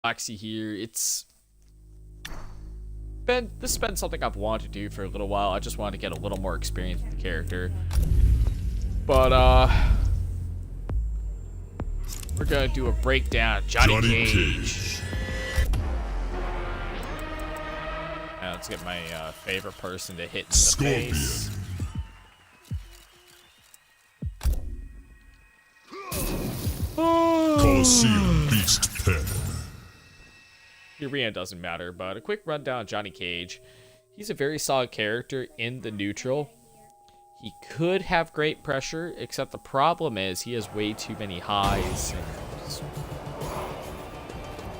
Oxy here. This has been something I've wanted to do for a little while. I just wanted to get a little more experience with the character. But we're gonna do a breakdown of Johnny Cage. Now let's get my favorite person to hit in the face. Coliseum Beast Pen. The arena doesn't matter, but a quick rundown of Johnny Cage. He's a very solid character in the neutral. He could have great pressure, except the problem is he has way too many highs and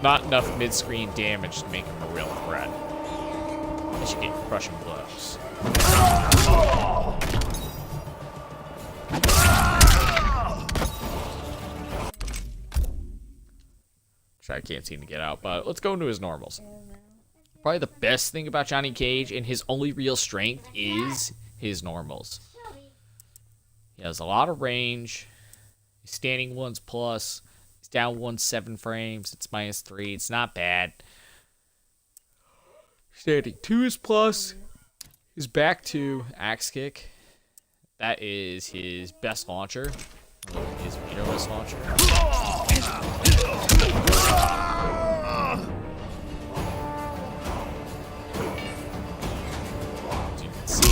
not enough mid-screen damage to make him a real threat. I should get crushing blows. Which I can't seem to get out, but let's go into his normals. Probably the best thing about Johnny Cage and his only real strength is his normals. He has a lot of range. He's standing 1's plus. He's down 1-7 frames. It's -3. It's not bad. Standing 2 is plus. His back 2 axe kick. That is his best launcher. His meterless launcher. As you can see.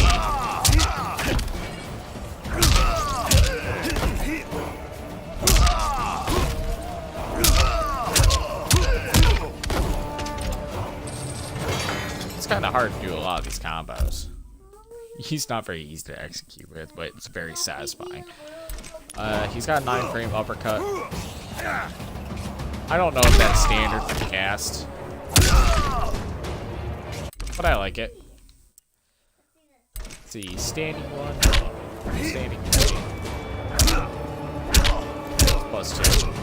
It's kind of hard to do a lot of these combos. He's not very easy to execute with, but it's very satisfying. He's got a 9-frame uppercut. I don't know if that's standard for the cast, but I like it. Let's see, standing 1, standing 3, +2.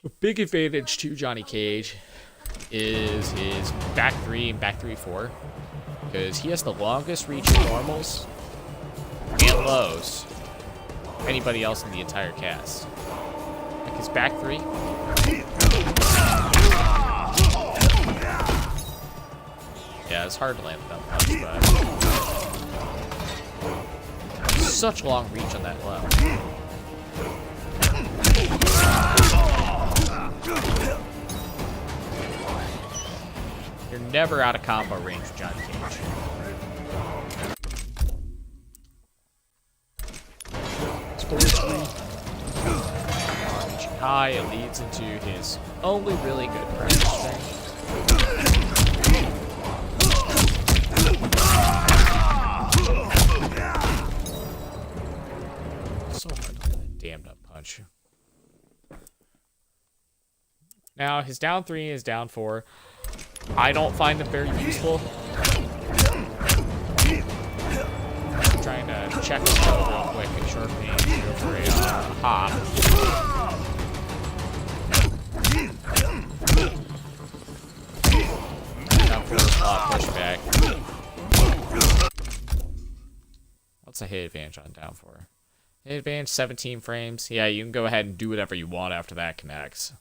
A big advantage to Johnny Cage is his back 3 and back 3-4, because he has the longest reach in normals and lows of anybody else in the entire cast. Like his back 3. Yeah, it's hard to land that punch, but such long reach on that low. You're never out of combo range with Johnny Cage. It's 4-3. Reaching high, it leads into his only really good pressure strength. So hard to land that damned up punch. Now, his down 3 and his down 4, I don't find them very useful. I'm trying to check the code real quick in short range, go for a hop. Down 4 slot pushback. What's the hit advantage on down 4? Hit advantage 17 frames. Yeah, you can go ahead and do whatever you want after that connects.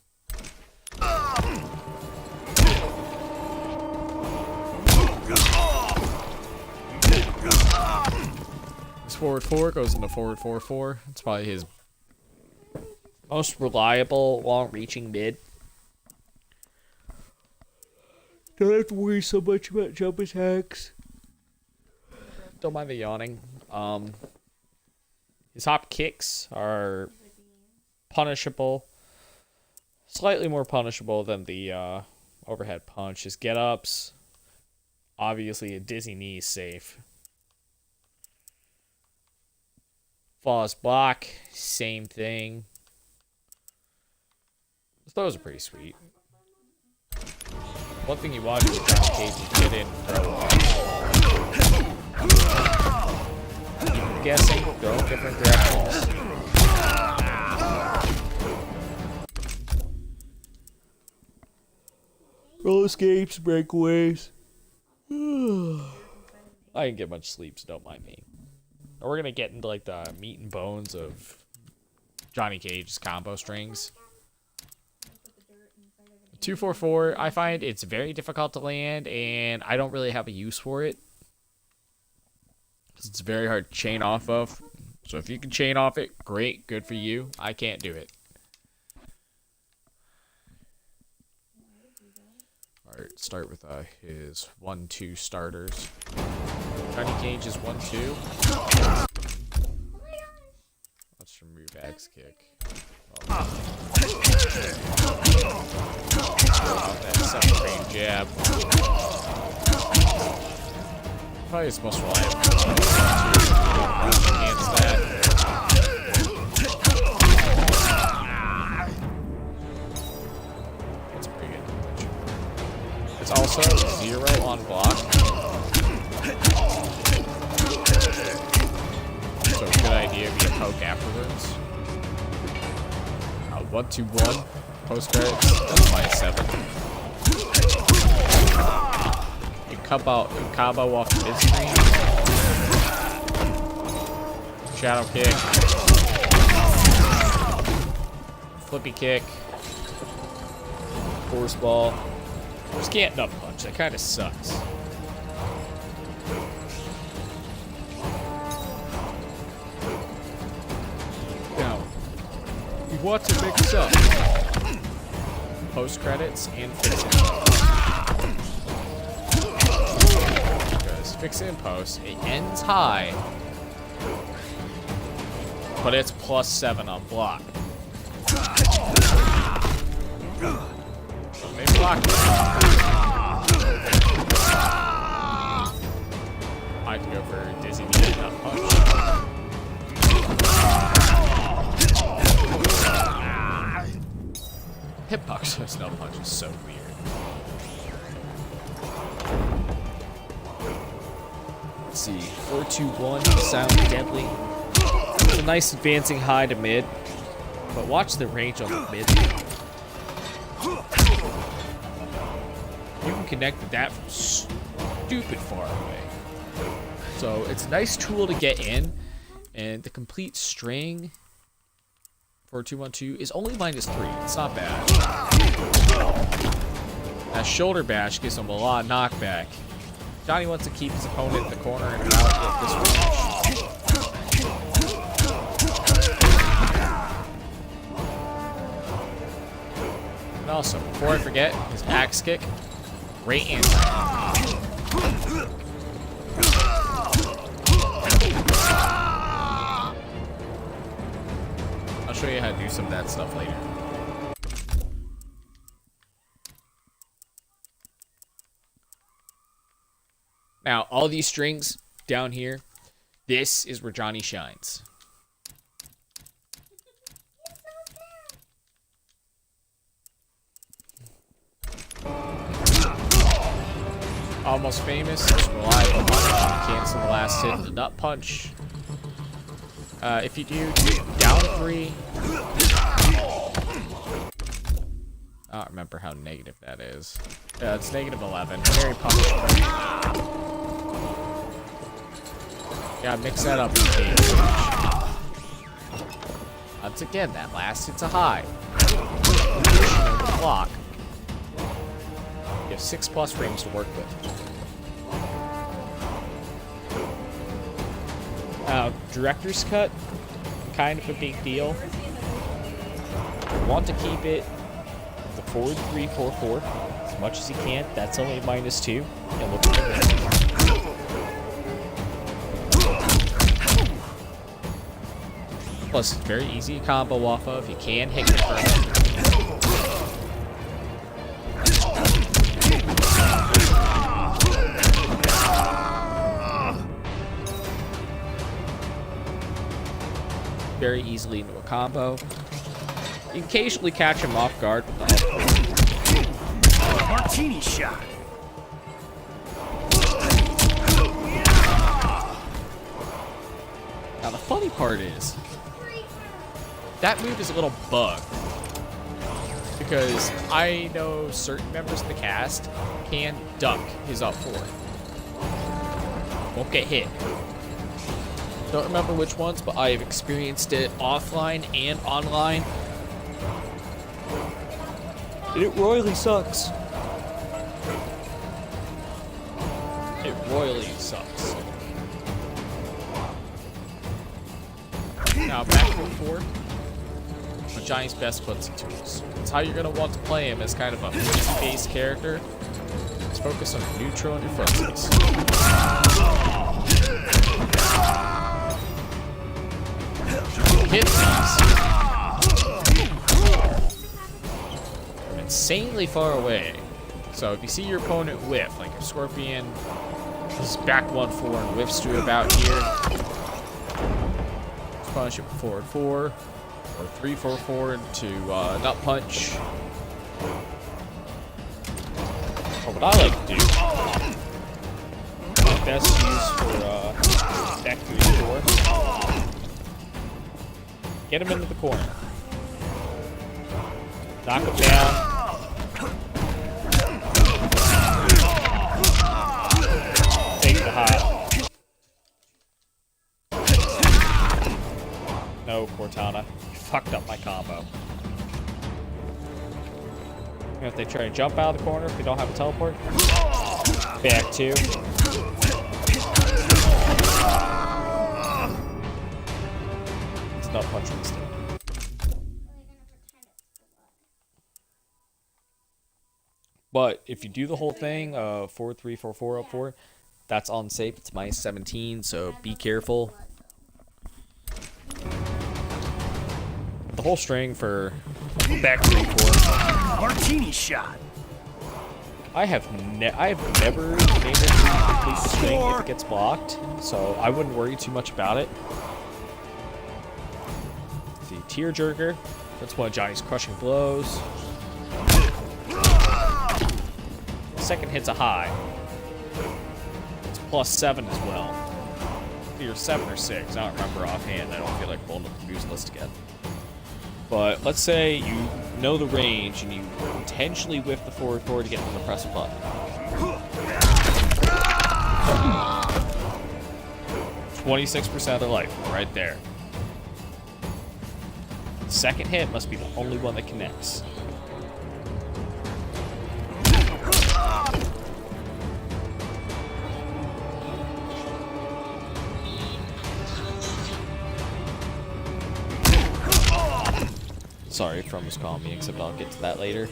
This forward 4 goes into forward 4-4. It's probably his most reliable, long-reaching mid. Don't have to worry so much about jump attacks. Don't mind the yawning. His hop kicks are punishable. Slightly more punishable than the overhead punch. His get-ups, obviously a dizzy knee is safe. Flawless block, same thing. Those are pretty sweet. One thing you want to do with Johnny Cage is get in and throw off. Keep guessing, throw in different directions. Roll escapes, breakaways. I didn't get much sleep, so don't mind me. we're gonna get into like the meat and bones of Johnny Cage's combo strings. 244, I find it's very difficult to land, and I don't really have a use for it. It's very hard to chain off of. So if you can chain off it, great, good for you. I can't do it. Alright, start with his 1-2 starters. Johnny Cage is 1-2. Let's remove axe kick. Oh. That second range jab. Probably his most reliable. Against that. That's a pretty good damage. It's also 0 on block. So a good idea if you poke afterwards. 1-2-1. Post credits. That's -7. You combo off the mid screen. Shadow kick. Flippy kick. Force ball. Just can't nut punch. That kind of sucks. Now, you want to mix up post credits and fix it. Because fix it in post, it ends high, but it's +7 on block. So maybe block it. I have to go for Dizzy Knee and Nut Punch. Hitbox Nut Punch is so weird. Let's see, 4-2-1 sound deadly. It's a nice advancing high to mid, but watch the range on the mid. You can connect with that from stupid far away. So it's a nice tool to get in, and the complete string for 2-1-2 is only -3. It's not bad. That shoulder bash gives him a lot of knockback. Johnny wants to keep his opponent in the corner and out with this range. And also, before I forget, his axe kick, great answer. I'll show you how to do some of that stuff later. Now, all these strings down here, this is where Johnny shines. Almost famous, just reliable punch, cancel the last hit, the nut punch. If you do down 3, I don't remember how negative that is. It's -11. Very punishable. Gotta mix that up with Cage. Once again, that last hit's a high. Block. You have 6+ rings to work with. Director's cut, kind of a big deal. Want to keep it the 4-3-4-4 as much as you can. That's only -2. And look at the plus, it's very easy to combo off of. You can hit confirm it. Very easily into a combo. You can occasionally catch him off guard with the Martini shot. Now the funny part is, that move is a little bugged. Because I know certain members of the cast can duck his up 4. Won't get hit. Don't remember which ones, but I have experienced it offline and online. And it royally sucks. It royally sucks. Now back to 4. Johnny's best footsie tools. It's how you're going to want to play him as kind of a footsie-based character. Let's focus on your neutral and your footsies. Hit these from insanely far away. So if you see your opponent whiff, like your Scorpion is back 1-4 and whiffs to about here, just punish it with forward 4. Or 3-4-4 into nut punch. Or what I like to do, best use for back 3-4. Get him into the corner. Knock him down. Take the hot. No, Cortana. Fucked up my combo. And if they try to jump out of the corner, if they don't have a teleport, back 2. It's not punch instead. But if you do the whole thing, 4-3-4-4 up 4, that's unsafe. It's -17, so be careful. The whole string for back 3-4. Martini shot. I have never been able to complete the string if it gets blocked, so I wouldn't worry too much about it. See, Tear Jerker. That's one of Johnny's crushing blows. The second hit's a high. It's +7 as well. Either 7 or 6. I don't remember offhand. I don't feel like pulling up the news list again. But let's say you know the range and you intentionally whiff the forward 4 to get them to press a button. 26% of their life, right there. The second hit must be the only one that connects. Sorry, From was calling me, except I'll get to that later.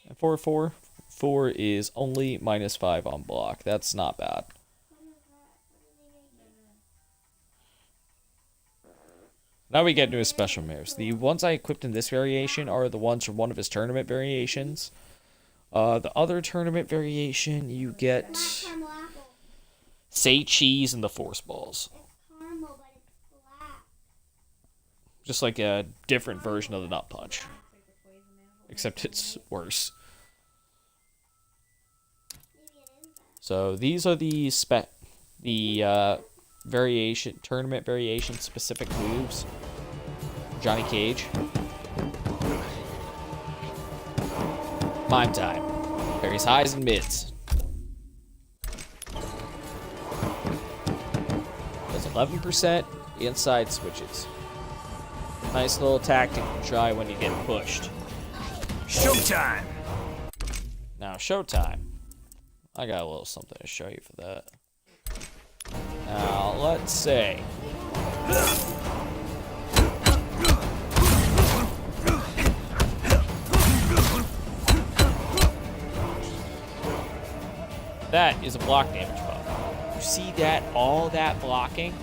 And 4 is only -5 on block. That's not bad. Now we get into his special moves. The ones I equipped in this variation are the ones from one of his tournament variations. The other tournament variation, you get Say Cheese and the Force Balls. Just like a different version of the Nut Punch. Except it's worse. So these are the tournament variation specific moves. Johnny Cage. Mime Time. Varies highs and mids. Does 11% inside switches. Nice little tactic to try when you get pushed. Showtime! Now, showtime. I got a little something to show you for that. Now, let's say. That is a block damage buff. You see that? All that blocking?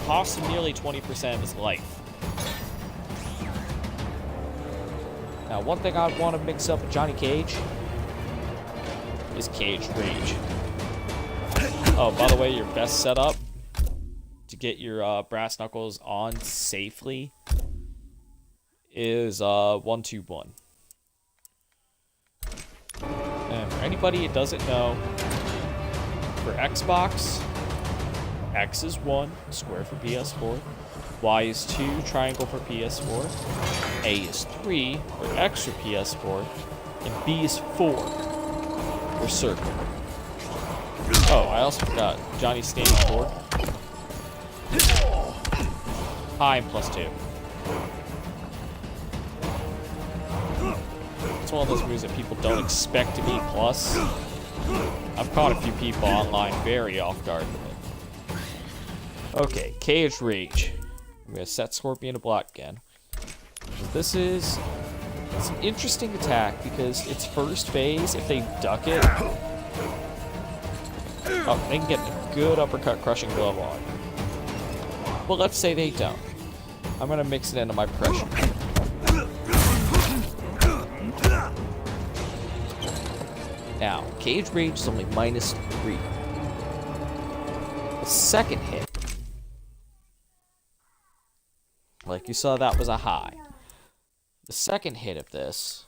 Costs him nearly 20% of his life. Now, one thing I want to mix up with Johnny Cage is Cage Rage. Oh, by the way, your best setup to get your brass knuckles on safely is 1-2-1. And for anybody that doesn't know, for Xbox, X is 1, square for PS4, Y is 2, triangle for PS4, A is 3, or X for PS4, and B is 4, or circle. Oh, I also forgot. Johnny's standing forward. High and +2. It's one of those moves that people don't expect to be plus. I've caught a few people online very off guard with it. Okay, Cage Rage. I'm going to set Scorpion to block again. It's an interesting attack because its first phase, if they duck it, oh, they can get a good uppercut crushing blow on. But let's say they don't. I'm going to mix it into my pressure. Now, Cage Rage is only -3. The second hit, like you saw, that was a high. The second hit of this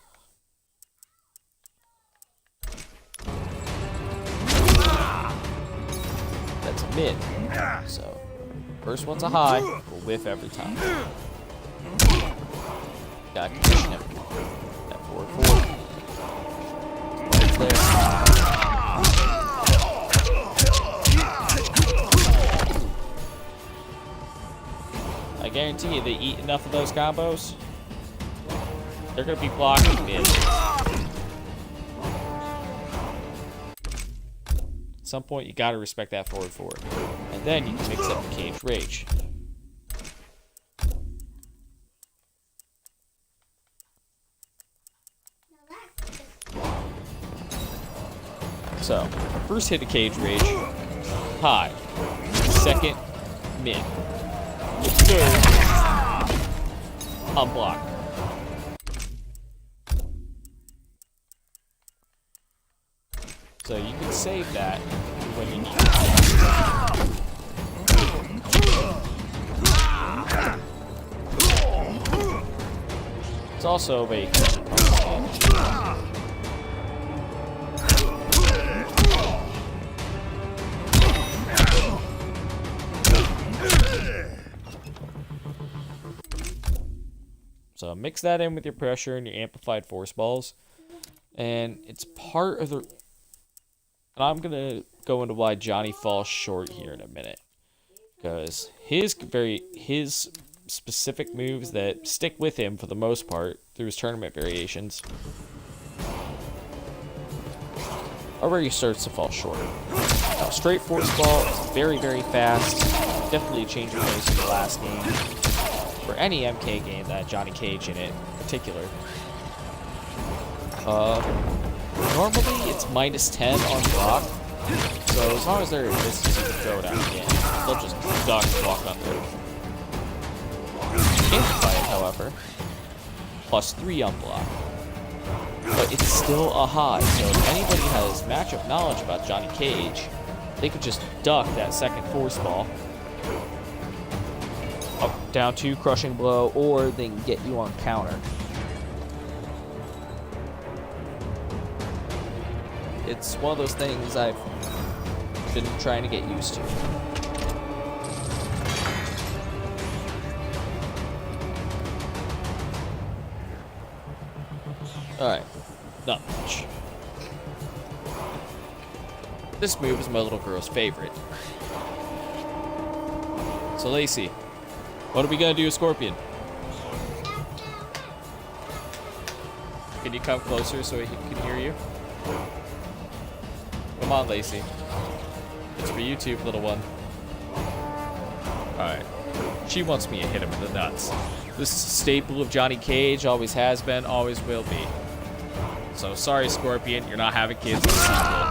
that's a mid. So, first one's a high, we'll whiff every time. Gotta condition him. That forward. Right there. I guarantee you they eat enough of those combos, they're gonna be blocking mid. At some point, you gotta respect that forward. And then you can mix up the Cage Rage. So, first hit of Cage Rage, high. Second, mid. Third, unblocked. So you can save that when you need it. It's also a so mix that in with your pressure and your amplified force balls, and it's part of the. And I'm gonna go into why Johnny falls short here in a minute, because his specific moves that stick with him for the most part through his tournament variations are where he starts to fall short. Now, straight force ball is very, very fast. Definitely a change of pace from the last game. For any MK game that had Johnny Cage in it in particular. Normally it's -10 on block, so as long as they're at a distance, you can throw it out again. They'll just duck and walk under. Amplify it, however, +3 on block. But it's still a high, so if anybody has matchup knowledge about Johnny Cage, they could just duck that second force ball. Up, down 2, crushing blow, or they can get you on counter. It's one of those things I've been trying to get used to. Alright, not much. This move is my little girl's favorite. So Lacey, what are we gonna do with Scorpion? Can you come closer so he can hear you? Come on, Lacey. It's for YouTube, little one. Alright. She wants me to hit him in the nuts. This is a staple of Johnny Cage, always has been, always will be. So, sorry, Scorpion, you're not having kids in the sequel.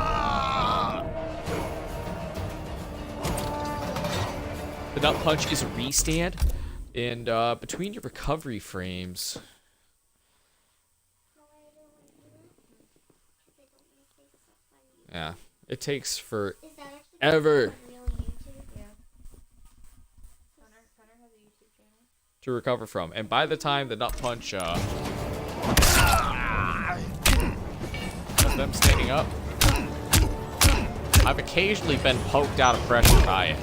The nut punch is a restand, and between your recovery frames... Yeah, it takes forever to recover from. And by the time the nut punch has them standing up, I've occasionally been poked out of pressure by it.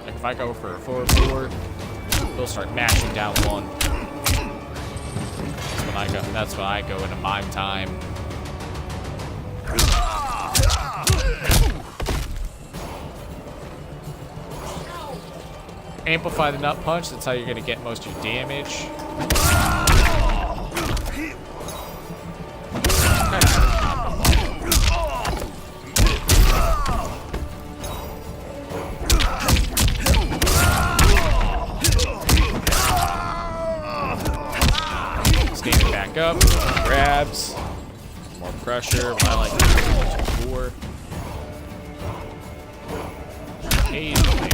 Like if I go for a 4-4, they'll start mashing down 1. That's when I go into mime time. Amplify the nut punch. That's how you're gonna get most of your damage. Standing back up, grabs, more pressure. I like to four. Occasionally.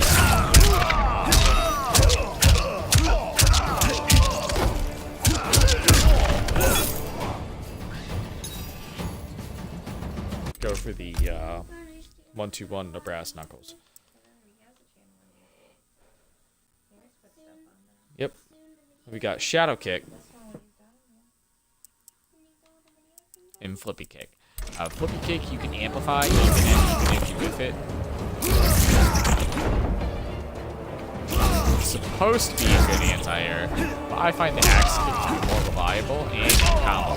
Go for the 1-2-1 the brass knuckles. Yep. We got shadow kick and flippy kick. Flippy kick you can amplify even if you whiff it. It's supposed to be a good anti-air, but I find the axe kick to be more reliable and combo.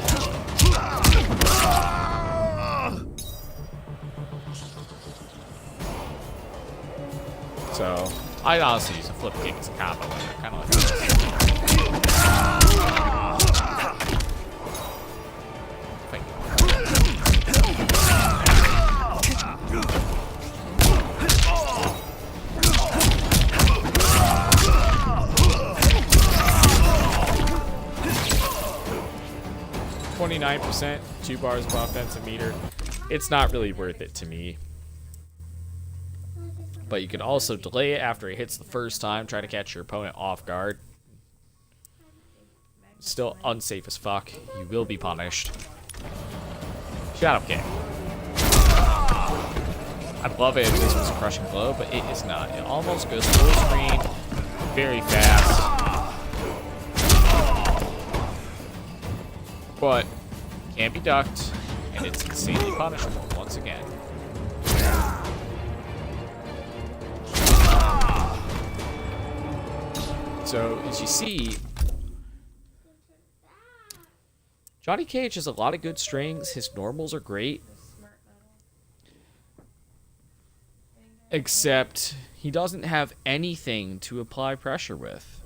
So, I honestly use a flip kick as a combo. Kind of like this. 29%, 2 bars of offensive meter. It's not really worth it to me. But you can also delay it after it hits the first time, try to catch your opponent off guard. Still unsafe as fuck. You will be punished. Shadow kick. I'd love it if this was a crushing blow, but it is not. It almost goes full screen, very fast. But can't be ducked, and it's insanely punishable once again. So, as you see, Johnny Cage has a lot of good strings. His normals are great. Except, he doesn't have anything to apply pressure with.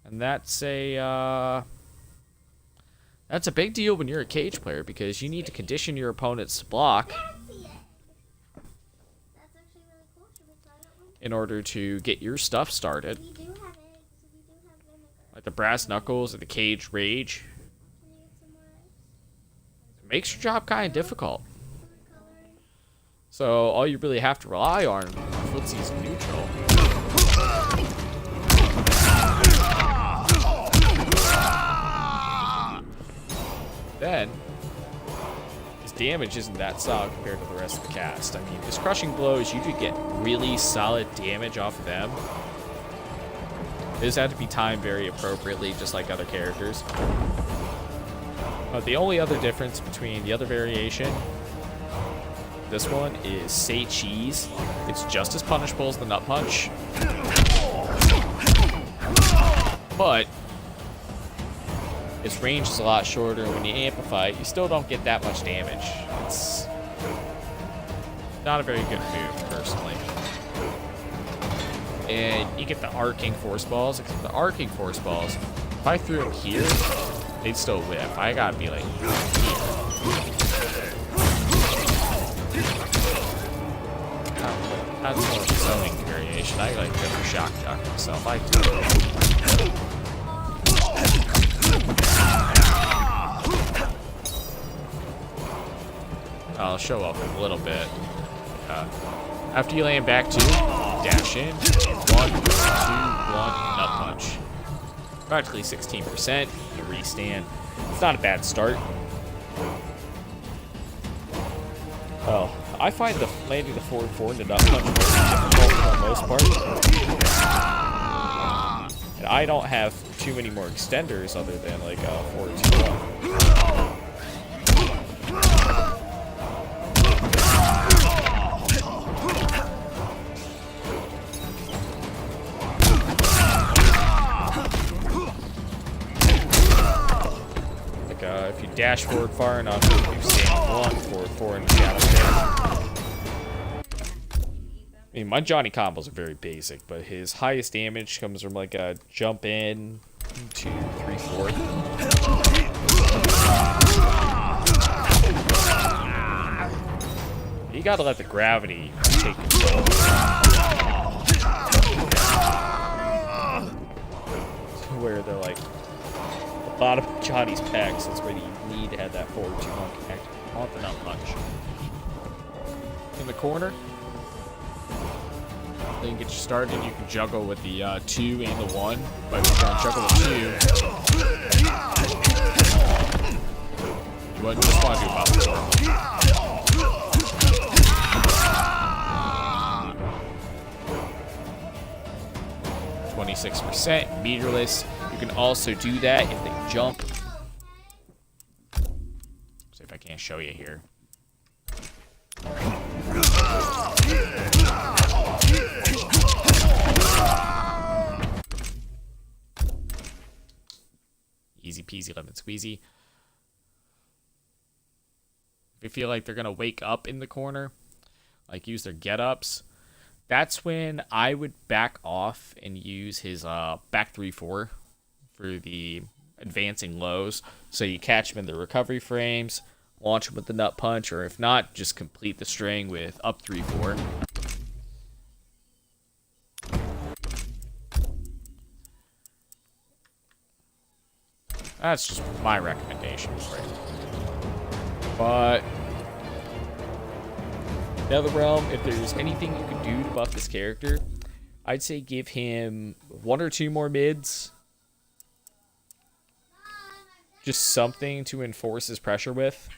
And that's a big deal when you're a Cage player, because you need to condition your opponents to block in order to get your stuff started. Like the brass knuckles or the Cage rage. It makes your job kind of difficult. So all you really have to rely on footsie's neutral. Then his damage isn't that solid compared to the rest of the cast. I mean, his crushing blows, you could get really solid damage off of them. Those have to be timed very appropriately, just like other characters. But the only other difference between the other variation, this one, is Say Cheese. It's just as punishable as the Nut Punch. But its range is a lot shorter, and when you amplify it, you still don't get that much damage. It's not a very good move, personally. And you get the arcing force balls, except the arcing force balls, if I threw them here, they'd still whiff. I gotta be like here. That's more of a zoning variation. I like different shock jock myself. I do. I'll show off a little bit. After you land back 2, dash in, 1, 2, 1, nut punch. Practically 16%. You restand. It's not a bad start. Well, I find landing the forward 4 into nut punch very difficult for the most part. And I don't have too many more extenders other than like a 4-2-1. If you dash forward far enough, you stand 1, forward 4, and shadow kick. I mean, my Johnny combos are very basic, but his highest damage comes from like a jump in, 2, 3, 4. You gotta let the gravity take control. Where they're like the bottom of Johnny's pecs is where you need to have that forward 2-1 connect. I want the nut punch. In the corner. Then get you started, you can juggle with the 2 and the 1. But if you try to juggle with 2, you just want to do about 26%, meterless. You can also do that if they jump. See if I can't show you here. Easy peasy lemon squeezy. If you feel like they're gonna wake up in the corner, like use their get-ups, that's when I would back off and use his back 3-4 for the advancing lows. So you catch him in the recovery frames, launch him with the nut punch, or if not, just complete the string with up 3-4. That's just my recommendations right now. But NetherRealm, if there's anything you can do to buff this character, I'd say give him 1 or 2 more mids. Just something to enforce his pressure with.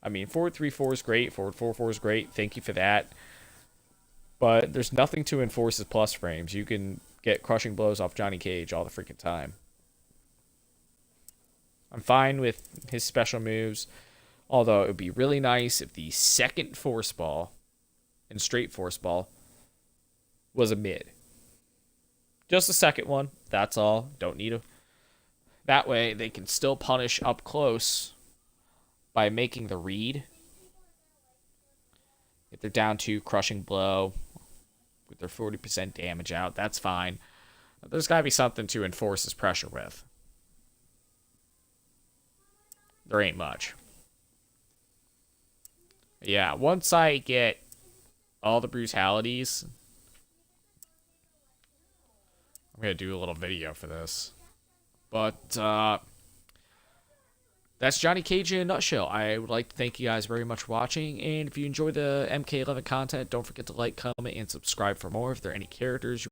I mean, forward 3-4 is great. Forward 4-4 is great. Thank you for that. But there's nothing to enforce his plus frames. You can get crushing blows off Johnny Cage all the freaking time. I'm fine with his special moves. Although it would be really nice if the second force ball and straight force ball was a mid. Just the second one. That's all. Don't need a... That way they can still punish up close by making the read. If they're down to crushing blow with their 40% damage out, that's fine. But there's got to be something to enforce his pressure with. There ain't much. Yeah, once I get all the brutalities, I'm going to do a little video for this. But, that's Johnny Cage in a nutshell. I would like to thank you guys very much for watching. And if you enjoy the MK11 content, don't forget to like, comment, and subscribe for more. If there are any characters